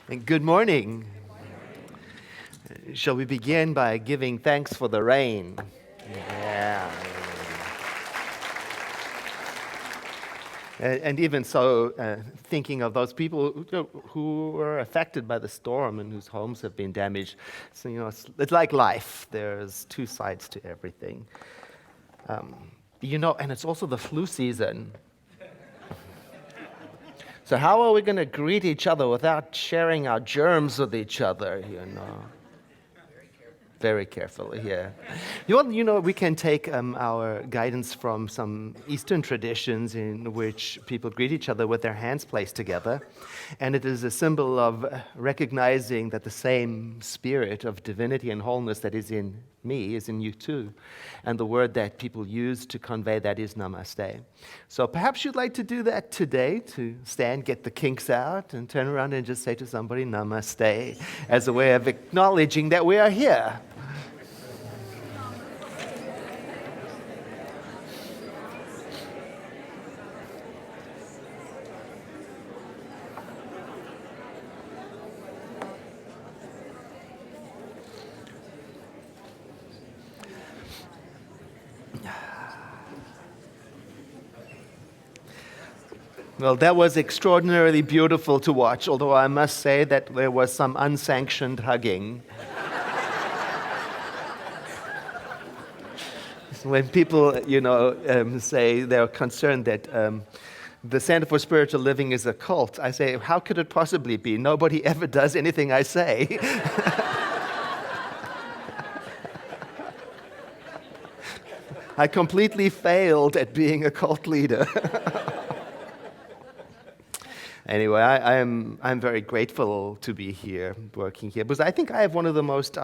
And good morning. Shall we begin by giving thanks for the rain? Yeah. And even so, thinking of those people who were affected by the storm and whose homes have been damaged. So, it's like life. There's two sides to everything. And it's also the flu season. So how are we going to greet each other without sharing our germs with each other, Very carefully, yeah. We can take our guidance from some Eastern traditions in which people greet each other with their hands placed together. And it is a symbol of recognizing that the same spirit of divinity and wholeness that is in me is in you too. And the word that people use to convey that is namaste. So perhaps you'd like to do that today, to stand, get the kinks out, and turn around and just say to somebody, namaste, as a way of acknowledging that we are here. Well, that was extraordinarily beautiful to watch, although I must say that there was some unsanctioned hugging. When people, say they're concerned that the Center for Spiritual Living is a cult, I say, how could it possibly be? Nobody ever does anything I say. I completely failed at being a cult leader. Anyway, I'm very grateful to be here, working here, because I think I have one of the most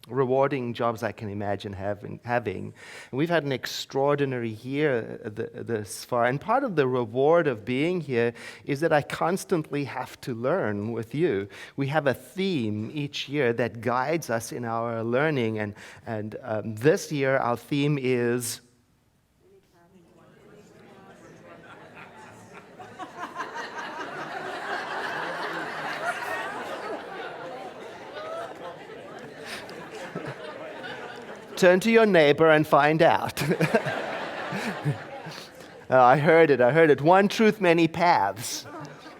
rewarding jobs I can imagine having. And we've had an extraordinary year this far, and part of the reward of being here is that I constantly have to learn with you. We have a theme each year that guides us in our learning, and this year our theme is turn to your neighbor and find out. I heard it. One truth, many paths.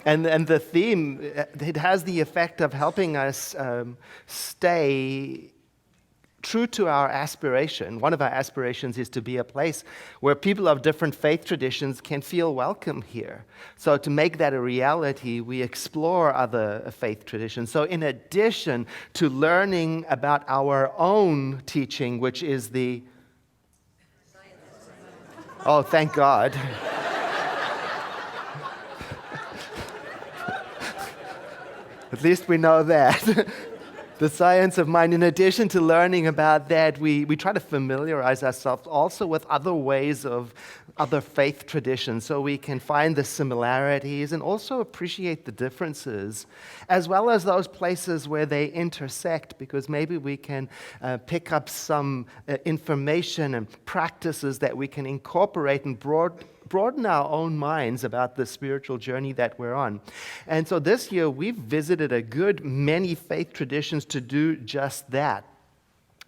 And the theme, it has the effect of helping us stay true to our aspiration. One of our aspirations is to be a place where people of different faith traditions can feel welcome here. So to make that a reality, we explore other faith traditions. So in addition to learning about our own teaching, which is Oh, thank God. At least we know that. The science of mind. In addition to learning about that, we try to familiarize ourselves also with other ways of other faith traditions so we can find the similarities and also appreciate the differences, as well as those places where they intersect, because maybe we can pick up some information and practices that we can incorporate and broaden our own minds about the spiritual journey that we're on. And so this year, we've visited a good many faith traditions to do just that.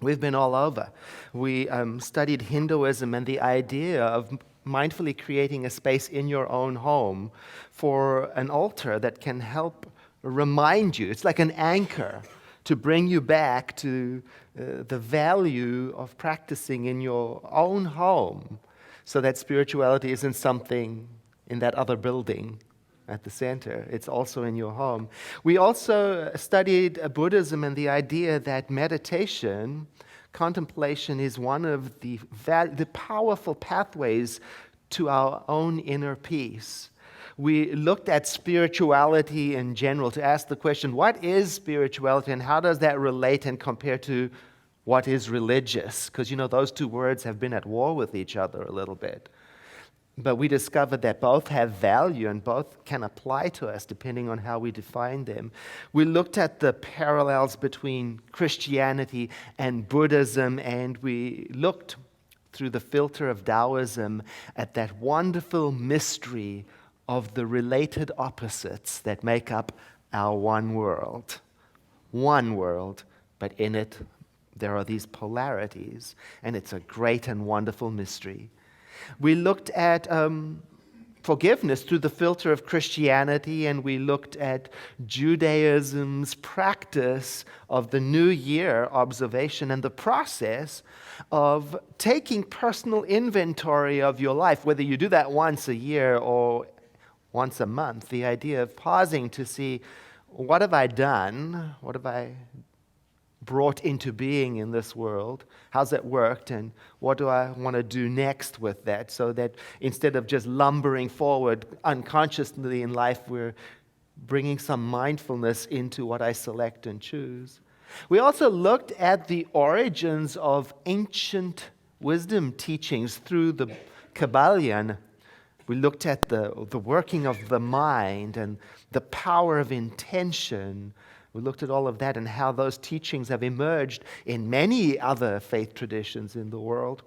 We've been all over. We studied Hinduism and the idea of mindfully creating a space in your own home for an altar that can help remind you. It's like an anchor to bring you back to the value of practicing in your own home, so that spirituality isn't something in that other building at the center. It's also in your home. We also studied Buddhism and the idea that meditation, contemplation, is one of the powerful pathways to our own inner peace. We looked at spirituality in general to ask the question, what is spirituality and how does that relate and compare to what is religious? Because, those two words have been at war with each other a little bit. But we discovered that both have value and both can apply to us depending on how we define them. We looked at the parallels between Christianity and Buddhism, and we looked through the filter of Taoism at that wonderful mystery of the related opposites that make up our one world. One world, but in it there are these polarities, and it's a great and wonderful mystery. We looked at forgiveness through the filter of Christianity, and we looked at Judaism's practice of the New Year observation and the process of taking personal inventory of your life, whether you do that once a year or once a month, the idea of pausing to see, what have I done? What have I brought into being in this world? How's it worked? And what do I want to do next with that? So that instead of just lumbering forward unconsciously in life, we're bringing some mindfulness into what I select and choose. We also looked at the origins of ancient wisdom teachings through the Kabbalion. We looked at the working of the mind and the power of intention. We looked at all of that and how those teachings have emerged in many other faith traditions in the world.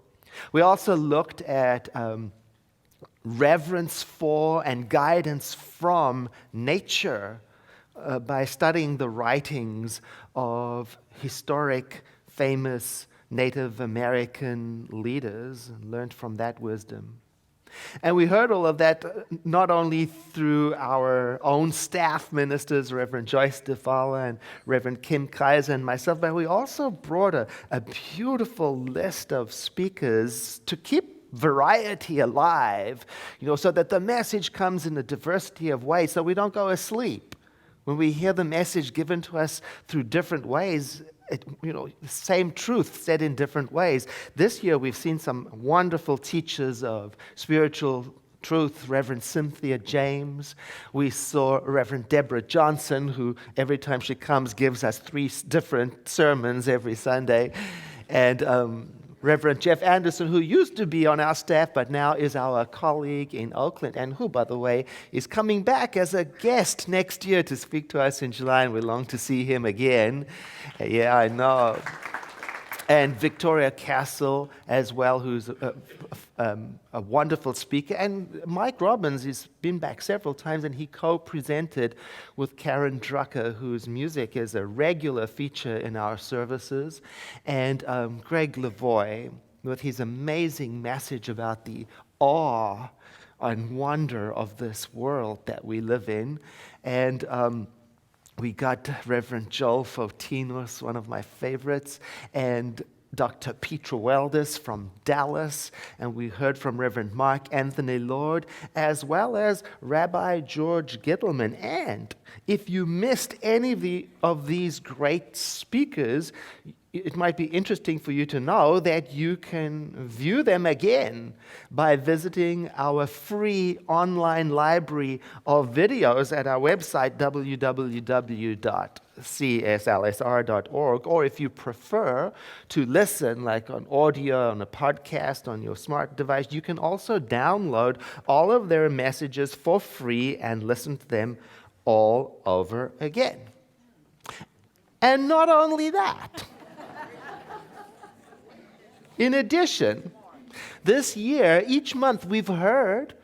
We also looked at reverence for and guidance from nature by studying the writings of historic, famous Native American leaders and learned from that wisdom. And we heard all of that not only through our own staff ministers, Reverend Joyce DeFala and Reverend Kim Kaiser and myself, but we also brought a beautiful list of speakers to keep variety alive, so that the message comes in a diversity of ways, so we don't go asleep. When we hear the message given to us through different ways, the same truth said in different ways. This year we've seen some wonderful teachers of spiritual truth, Reverend Cynthia James. We saw Reverend Deborah Johnson, who every time she comes gives us 3 different sermons every Sunday. And Reverend Jeff Anderson, who used to be on our staff but now is our colleague in Oakland, and who, by the way, is coming back as a guest next year to speak to us in July, and we long to see him again. Yeah, I know. And Victoria Castle as well, who's a wonderful speaker. And Mike Robbins has been back several times, and he co-presented with Karen Drucker, whose music is a regular feature in our services, and Greg Lavoie with his amazing message about the awe and wonder of this world that we live in. And we got Reverend Joel Fotinos, one of my favorites, and Dr. Petra Weldis from Dallas, and we heard from Reverend Mark Anthony Lord, as well as Rabbi George Gittleman. And if you missed any of these great speakers, it might be interesting for you to know that you can view them again by visiting our free online library of videos at our website, www.cslsr.org, or if you prefer to listen, like on audio, on a podcast, on your smart device, you can also download all of their messages for free and listen to them all over again. And not only that, in addition, this year, each month, we've heard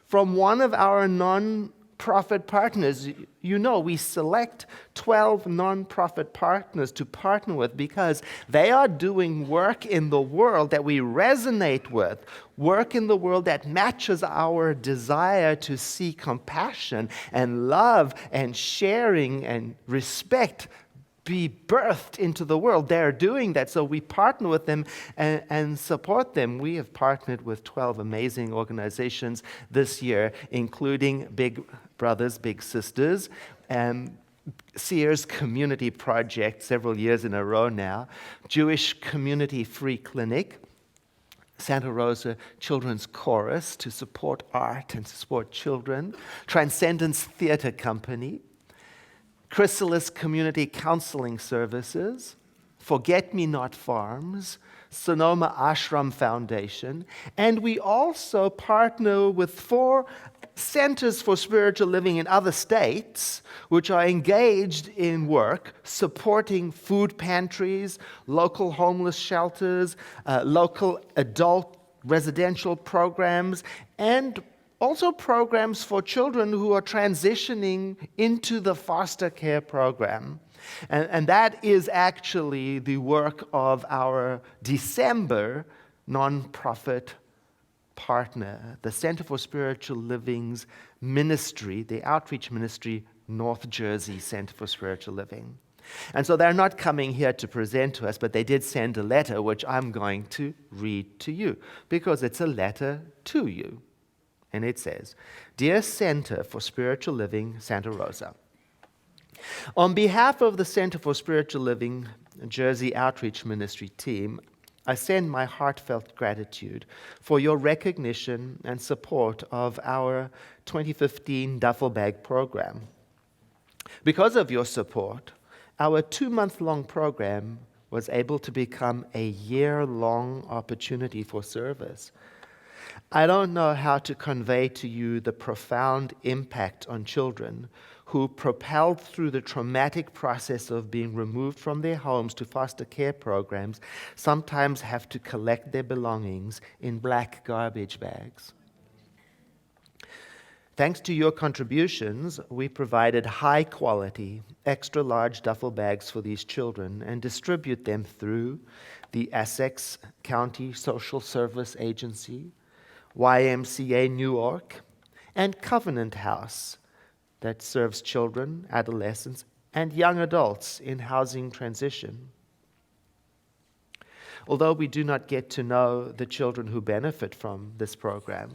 from one of our non-profit partners. We select 12 non-profit partners to partner with because they are doing work in the world that we resonate with, work in the world that matches our desire to see compassion and love and sharing and respect be birthed into the world. They're doing that, so we partner with them and support them. We have partnered with 12 amazing organizations this year, including Big Brothers, Big Sisters, and Sears Community Project several years in a row now, Jewish Community Free Clinic, Santa Rosa Children's Chorus to support art and to support children, Transcendence Theater Company, Chrysalis Community Counseling Services, Forget Me Not Farms, Sonoma Ashram Foundation, and we also partner with 4 centers for spiritual living in other states, which are engaged in work supporting food pantries, local homeless shelters, local adult residential programs, and Also programs for children who are transitioning into the foster care program. And that is actually the work of our December nonprofit partner, the Center for Spiritual Living's ministry, the outreach ministry, North Jersey Center for Spiritual Living. And so they're not coming here to present to us, but they did send a letter, which I'm going to read to you, because it's a letter to you. And it says, "Dear Center for Spiritual Living, Santa Rosa, on behalf of the Center for Spiritual Living Jersey Outreach Ministry team, I send my heartfelt gratitude for your recognition and support of our 2015 duffel bag program. Because of your support, our 2-month-long program was able to become a year-long opportunity for service. I don't know how to convey to you the profound impact on children who, propelled through the traumatic process of being removed from their homes to foster care programs, sometimes have to collect their belongings in black garbage bags. Thanks to your contributions, we provided high-quality, extra-large duffel bags for these children and distribute them through the Essex County Social Service Agency, YMCA Newark, and Covenant House that serves children, adolescents, and young adults in housing transition. Although we do not get to know the children who benefit from this program,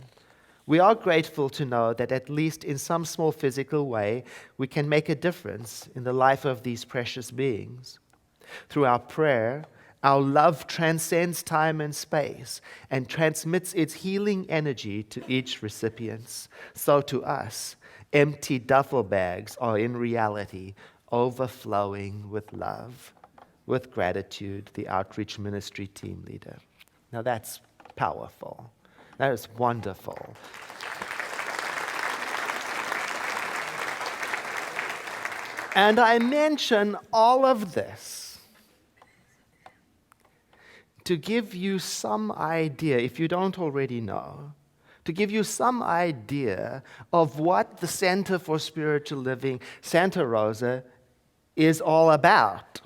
we are grateful to know that at least in some small physical way, we can make a difference in the life of these precious beings. Through our prayer, our love transcends time and space and transmits its healing energy to each recipient. So to us, empty duffel bags are in reality overflowing with love. With gratitude, the outreach ministry team leader." Now that's powerful. That is wonderful. And I mention all of this to give you some idea, if you don't already know, to give you some idea of what the Center for Spiritual Living, Santa Rosa, is all about.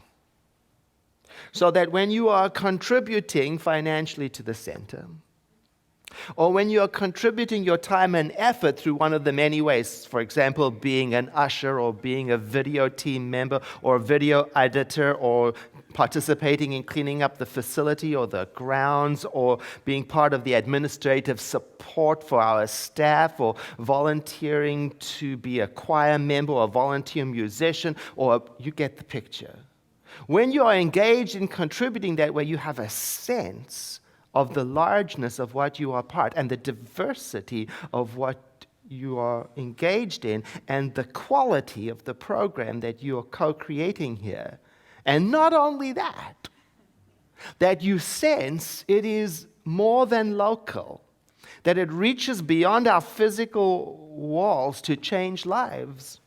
So that when you are contributing financially to the center, or when you are contributing your time and effort through one of the many ways, for example, being an usher or being a video team member or a video editor or participating in cleaning up the facility or the grounds or being part of the administrative support for our staff or volunteering to be a choir member or a volunteer musician, or you get the picture. When you are engaged in contributing that way, you have a sense of the largeness of what you are part and the diversity of what you are engaged in and the quality of the program that you are co-creating here. And not only that, that you sense it is more than local, that it reaches beyond our physical walls to change lives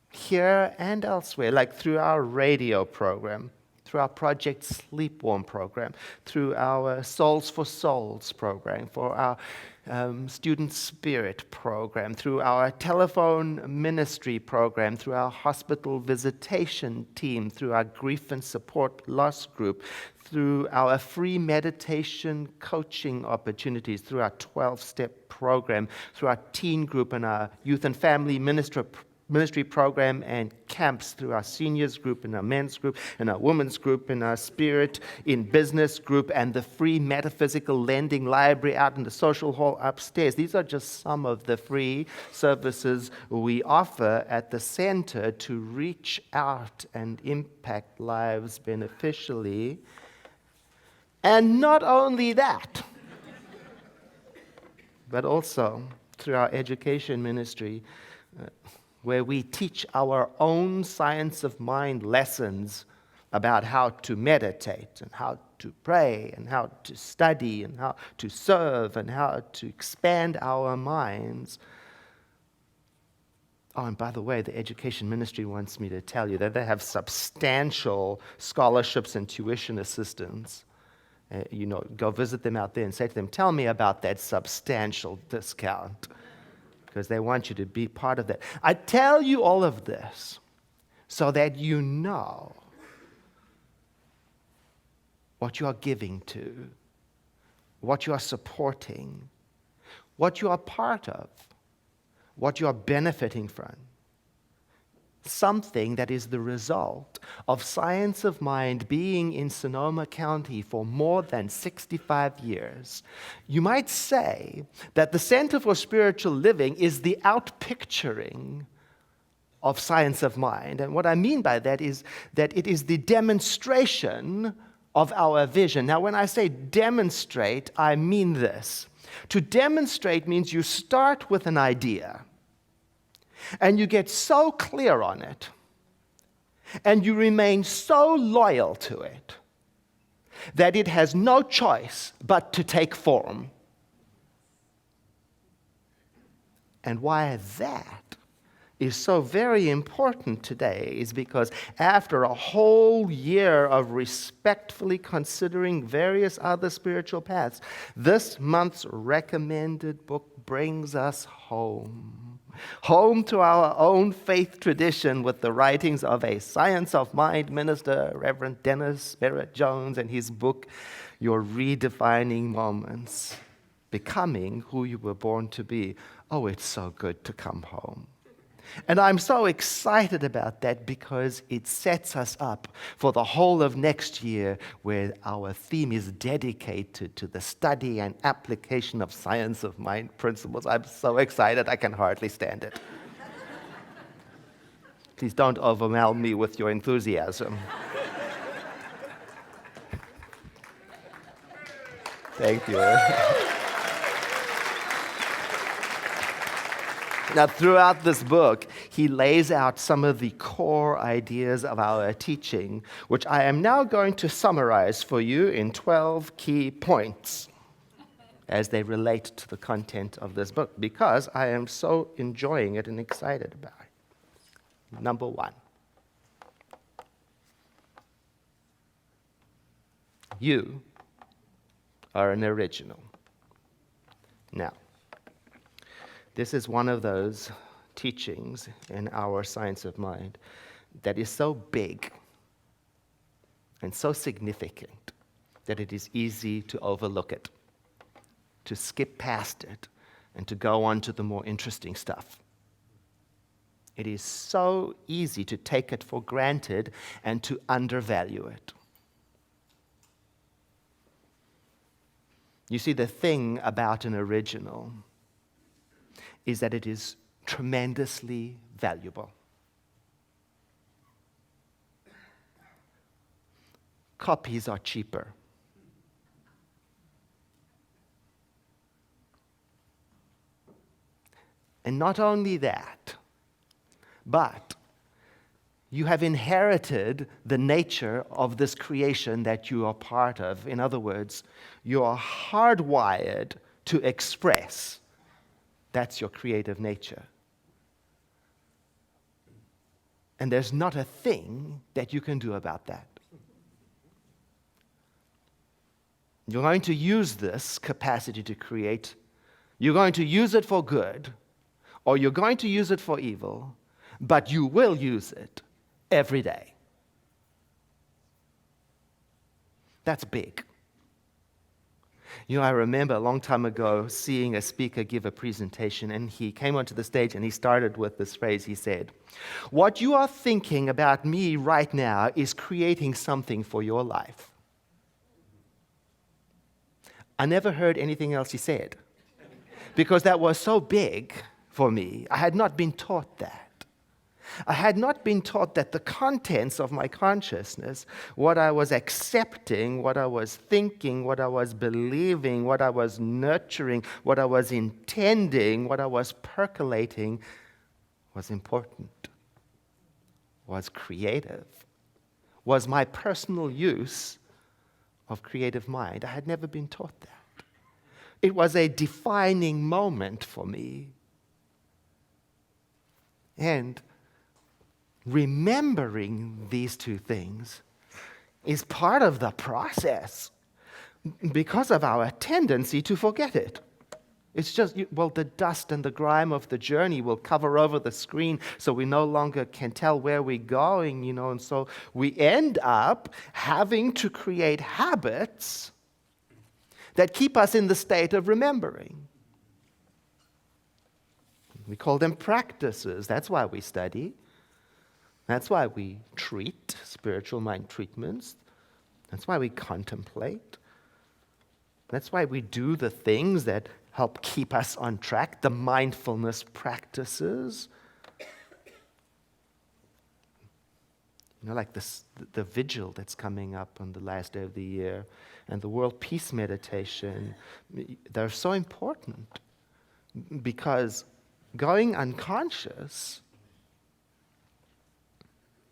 here and elsewhere, like through our radio program, through our Project Sleepwarm program, through our Souls for Souls program, for our Student Spirit program, through our telephone ministry program, through our hospital visitation team, through our grief and support loss group, through our free meditation coaching opportunities, through our 12-step program, through our teen group and our youth and family ministry program and camps, through our seniors group and our men's group and our women's group and our spirit in business group and the free metaphysical lending library out in the social hall upstairs. These are just some of the free services we offer at the center to reach out and impact lives beneficially. And not only that, but also through our education ministry, where we teach our own science of mind lessons about how to meditate and how to pray and how to study and how to serve and how to expand our minds. Oh, and by the way, the education ministry wants me to tell you that they have substantial scholarships and tuition assistance Go visit them out there and say to them, tell me about that substantial discount, because they want you to be part of that. I tell you all of this so that you know what you are giving to, what you are supporting, what you are part of, what you are benefiting from. Something that is the result of Science of Mind being in Sonoma County for more than 65 years. You might say that the Center for Spiritual Living is the outpicturing of Science of Mind. And what I mean by that is that it is the demonstration of our vision. Now, when I say demonstrate, I mean this. To demonstrate means you start with an idea, and you get so clear on it, and you remain so loyal to it, that it has no choice but to take form. And why that is so very important today is because after a whole year of respectfully considering various other spiritual paths, this month's recommended book brings us home. Home to our own faith tradition with the writings of a Science of Mind minister, Reverend Dennis Barrett Jones, and his book, Your Redefining Moments, Becoming Who You Were Born to Be. Oh, it's so good to come home. And I'm so excited about that because it sets us up for the whole of next year, where our theme is dedicated to the study and application of Science of Mind principles. I'm so excited, I can hardly stand it. Please don't overwhelm me with your enthusiasm. Thank you. Now, throughout this book, he lays out some of the core ideas of our teaching, which I am now going to summarize for you in 12 key points as they relate to the content of this book, because I am so enjoying it and excited about it. Number one, you are an original. Now, this is one of those teachings in our Science of Mind that is so big and so significant that it is easy to overlook it, to skip past it, and to go on to the more interesting stuff. It is so easy to take it for granted and to undervalue it. You see, the thing about an original is that it is tremendously valuable. Copies are cheaper. And not only that, but you have inherited the nature of this creation that you are part of. In other words, you are hardwired to express. That's your creative nature. And there's not a thing that you can do about that. You're going to use this capacity to create. You're going to use it for good, or you're going to use it for evil, but you will use it every day. That's big. I remember a long time ago seeing a speaker give a presentation, and he came onto the stage and he started with this phrase. He said, "What you are thinking about me right now is creating something for your life." I never heard anything else he said, because that was so big for me. I had not been taught that. I had not been taught that the contents of my consciousness, what I was accepting, what I was thinking, what I was believing, what I was nurturing, what I was intending, what I was percolating, was important, was creative, was my personal use of creative mind. I had never been taught that. It was a defining moment for me. And remembering these two things is part of the process because of our tendency to forget it. It's just, the dust and the grime of the journey will cover over the screen so we no longer can tell where we're going, and so we end up having to create habits that keep us in the state of remembering. We call them practices. That's why we study. That's why we treat spiritual mind treatments. That's why we contemplate. That's why we do the things that help keep us on track, the mindfulness practices. Like the vigil that's coming up on the last day of the year and the World Peace Meditation. They're so important because going unconscious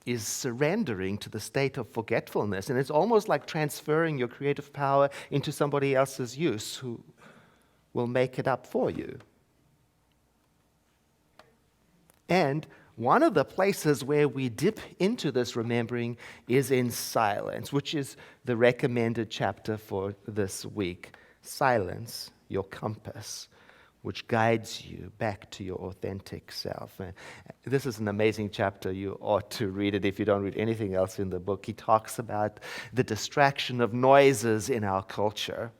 is surrendering to the state of forgetfulness. And it's almost like transferring your creative power into somebody else's use who will make it up for you. And one of the places where we dip into this remembering is in silence, which is the recommended chapter for this week. Silence, your compass, which guides you back to your authentic self. And this is an amazing chapter. You ought to read it if you don't read anything else in the book. He talks about the distraction of noises in our culture,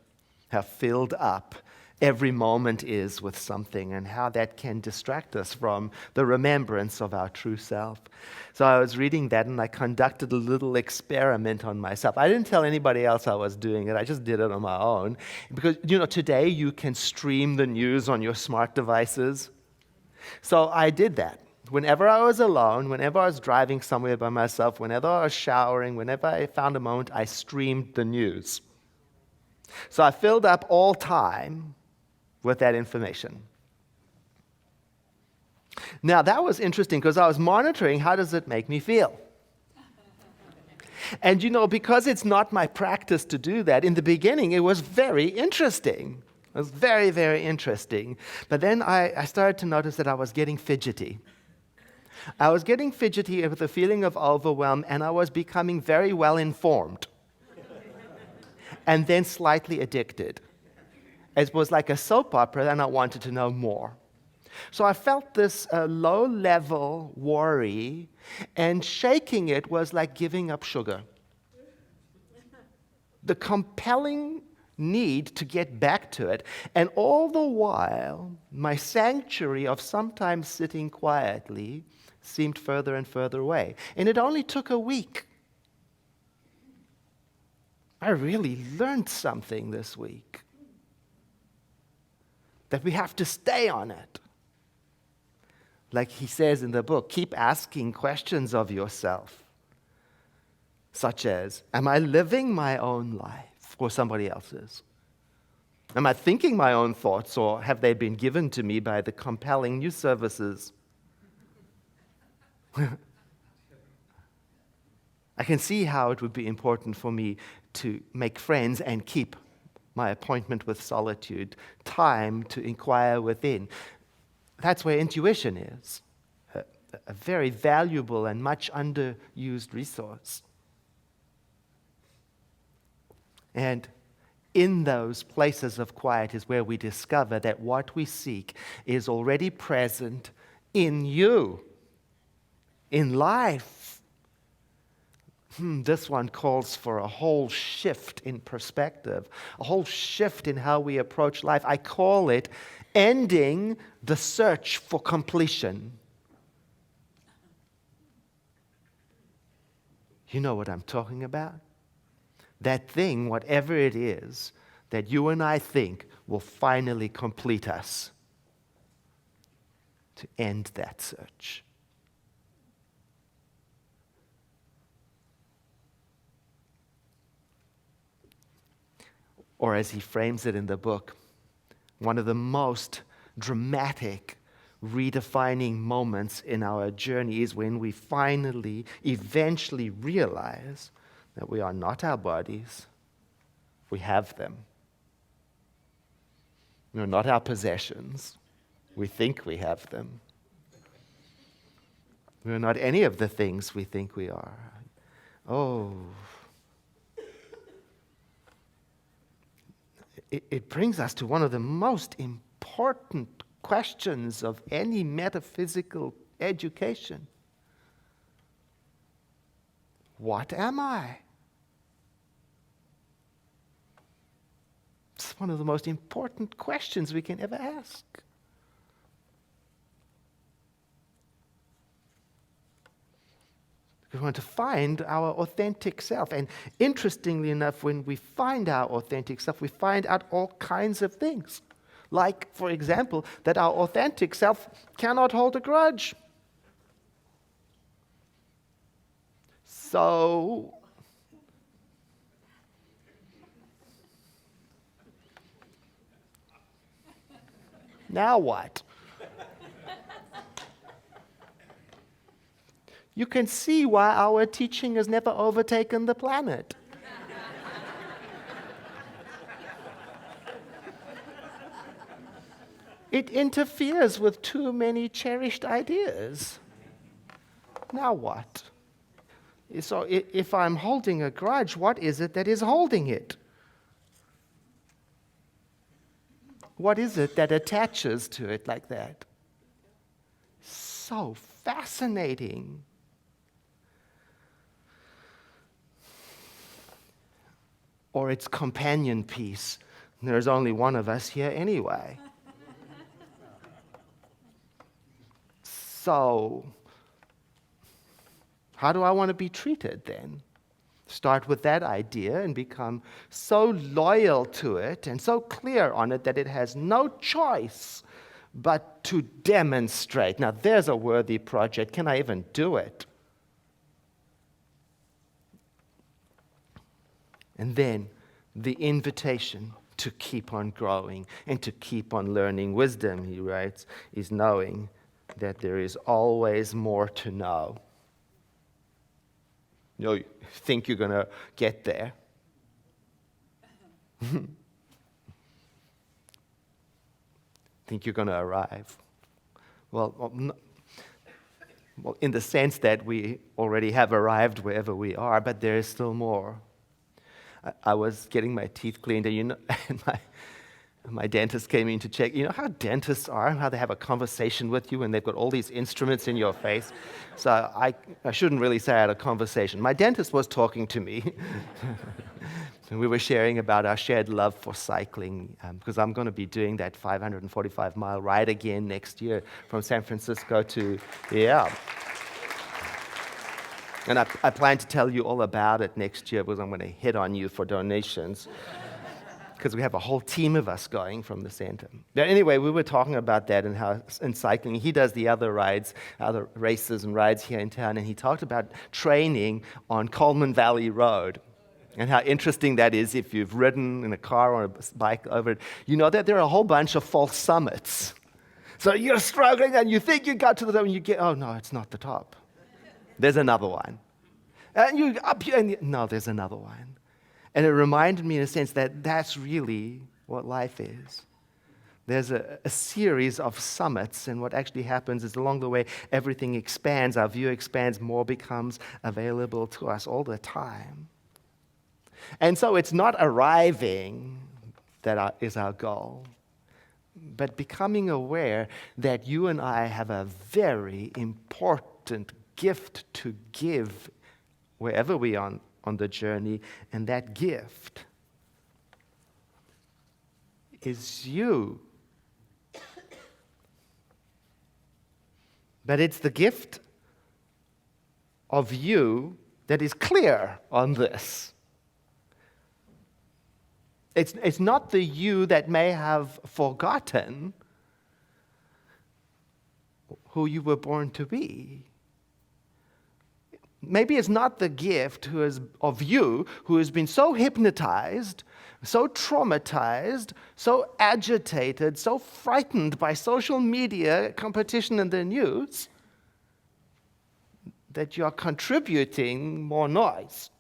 how filled up every moment is with something, and how that can distract us from the remembrance of our true self. So I was reading that, and I conducted a little experiment on myself. I didn't tell anybody else I was doing it. I just did it on my own. Because, today you can stream the news on your smart devices. So I did that. Whenever I was alone, whenever I was driving somewhere by myself, whenever I was showering, whenever I found a moment, I streamed the news. So I filled up all time with that information. Now, that was interesting because I was monitoring how does it make me feel. And because it's not my practice to do that, in the beginning it was very interesting. It was very, very interesting. But then I started to notice that I was getting fidgety. I was getting fidgety with a feeling of overwhelm, and I was becoming very well informed. And then slightly addicted. It was like a soap opera, and I wanted to know more. So I felt this low-level worry, and shaking it was like giving up sugar. The compelling need to get back to it, and all the while, my sanctuary of sometimes sitting quietly seemed further and further away. And it only took a week. I really learned something this week. That we have to stay on it. Like he says in the book, keep asking questions of yourself. Such as, am I living my own life or somebody else's? Am I thinking my own thoughts, or have they been given to me by the compelling news services? I can see how it would be important for me to make friends and keep my appointment with solitude, time to inquire within. That's where intuition is, a very valuable and much underused resource. And in those places of quiet is where we discover that what we seek is already present in you, in life. This one calls for a whole shift in perspective, a whole shift in how we approach life. I call it ending the search for completion. You know what I'm talking about? That thing, whatever it is, that you and I think will finally complete us. To end that search. Or as he frames it in the book, one of the most dramatic, redefining moments in our journey is when we finally, eventually realize that we are not our bodies. We have them. We are not our possessions. We think we have them. We are not any of the things we think we are. Oh. it brings us to one of the most important questions of any metaphysical education. What am I? It's one of the most important questions we can ever ask. We want to find our authentic self. And interestingly enough, when we find our authentic self, we find out all kinds of things. Like, for example, that our authentic self cannot hold a grudge. So, now what? You can see why our teaching has never overtaken the planet. It interferes with too many cherished ideas. Now what? So if I'm holding a grudge, what is it that is holding it? What is it that attaches to it like that? So fascinating. Or its companion piece. There's only one of us here anyway. So, how do I want to be treated then? Start with that idea and become so loyal to it and so clear on it that it has no choice but to demonstrate. Now, there's a worthy project. Can I even do it? And then the invitation to keep on growing and to keep on learning. Wisdom, he writes, is knowing that there is always more to know. You think you're going to get there. Think you're going to arrive. Well, in the sense that we already have arrived wherever we are, but there is still more. I was getting my teeth cleaned, and my dentist came in to check. You know how dentists are, how they have a conversation with you and they've got all these instruments in your face? So I shouldn't really say I had a conversation. My dentist was talking to me. And we were sharing about our shared love for cycling, because I'm going to be doing that 545-mile ride again next year from San Francisco to, And I plan to tell you all about it next year because I'm going to hit on you for donations. Because we have a whole team of us going from the center. But anyway, we were talking about that and how in cycling, he does the other rides, other races and rides here in town, and he talked about training on Coleman Valley Road and how interesting that is if you've ridden in a car or a bike over it. You know that there are a whole bunch of false summits. So you're struggling and you think you got to the top and you get, oh no, it's not the top. There's another one. And you up here, and no, there's another one. And it reminded me in a sense that that's really what life is. There's a series of summits, and what actually happens is along the way, everything expands, our view expands, more becomes available to us all the time. And so it's not arriving that is our goal, but becoming aware that you and I have a very important gift to give wherever we are on the journey, and that gift is you. But it's the gift of you that is clear on this. It's not the you that may have forgotten who you were born to be. Maybe it's not the gift of you who has been so hypnotized, so traumatized, so agitated, so frightened by social media, competition, and the news that you're contributing more noise.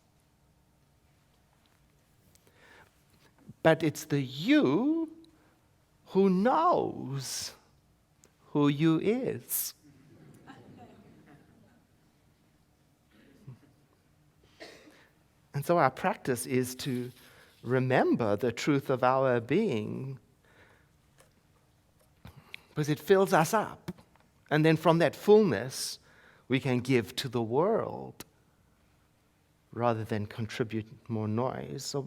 But it's the you who knows who you is. And so our practice is to remember the truth of our being, because it fills us up. And then from that fullness, we can give to the world rather than contribute more noise. So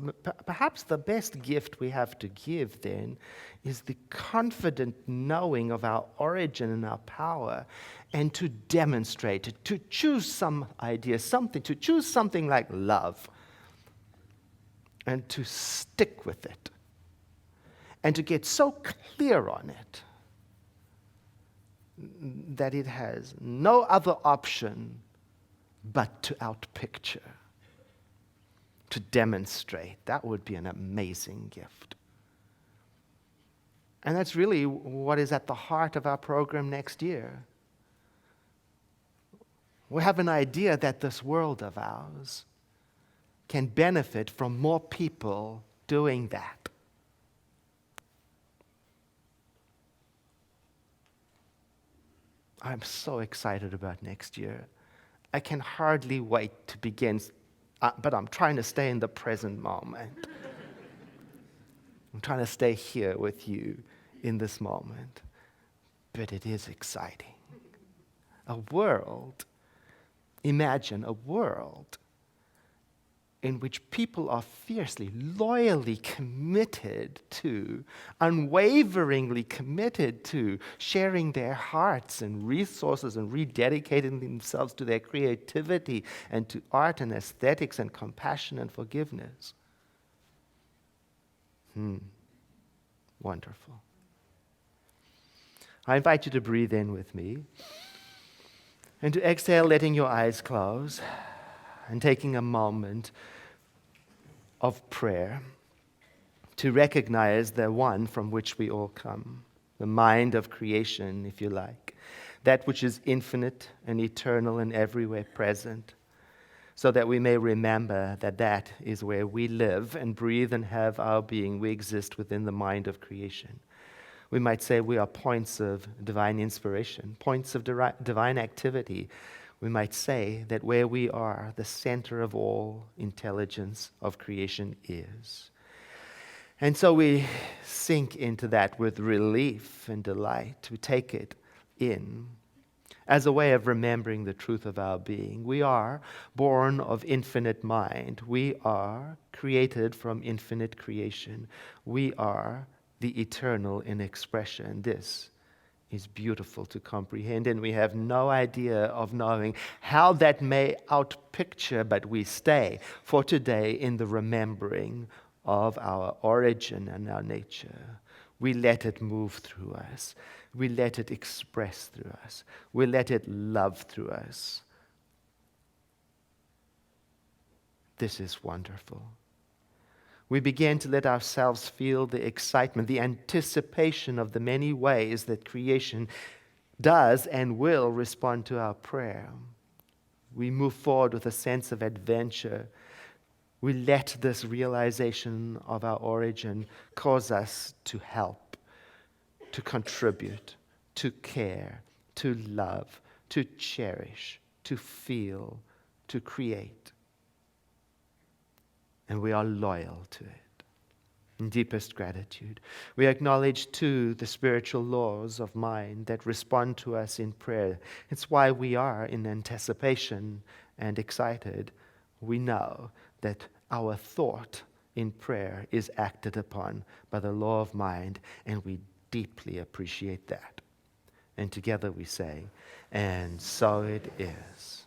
perhaps the best gift we have to give then is the confident knowing of our origin and our power, and to demonstrate it, to choose some idea, to choose something like love, and to stick with it, and to get so clear on it that it has no other option but to outpicture, to demonstrate. That would be an amazing gift. And that's really what is at the heart of our program next year. We have an idea that this world of ours can benefit from more people doing that. I'm so excited about next year. I can hardly wait to begin, but I'm trying to stay in the present moment. I'm trying to stay here with you in this moment. But it is exciting. Imagine a world in which people are fiercely, loyally committed to, unwaveringly committed to sharing their hearts and resources and rededicating themselves to their creativity and to art and aesthetics and compassion and forgiveness. Wonderful. I invite you to breathe in with me and to exhale, letting your eyes close and taking a moment of prayer to recognize the one from which we all come, the mind of creation, if you like, that which is infinite and eternal and everywhere present, so that we may remember that that is where we live and breathe and have our being. We exist within the mind of creation. We might say we are points of divine inspiration, points of divine activity. We might say that where we are, the center of all intelligence of creation is. And so we sink into that with relief and delight. We take it in as a way of remembering the truth of our being. We are born of infinite mind. We are created from infinite creation. We are the eternal in expression. This is beautiful to comprehend, and we have no idea of knowing how that may outpicture, but we stay for today in the remembering of our origin and our nature. We let it move through us. We let it express through us. We let it love through us. This is wonderful. We begin to let ourselves feel the excitement, the anticipation of the many ways that creation does and will respond to our prayer. We move forward with a sense of adventure. We let this realization of our origin cause us to help, to contribute, to care, to love, to cherish, to feel, to create. And we are loyal to it in deepest gratitude. We acknowledge, too, the spiritual laws of mind that respond to us in prayer. It's why we are in anticipation and excited. We know that our thought in prayer is acted upon by the law of mind, and we deeply appreciate that. And together we say, and so it is.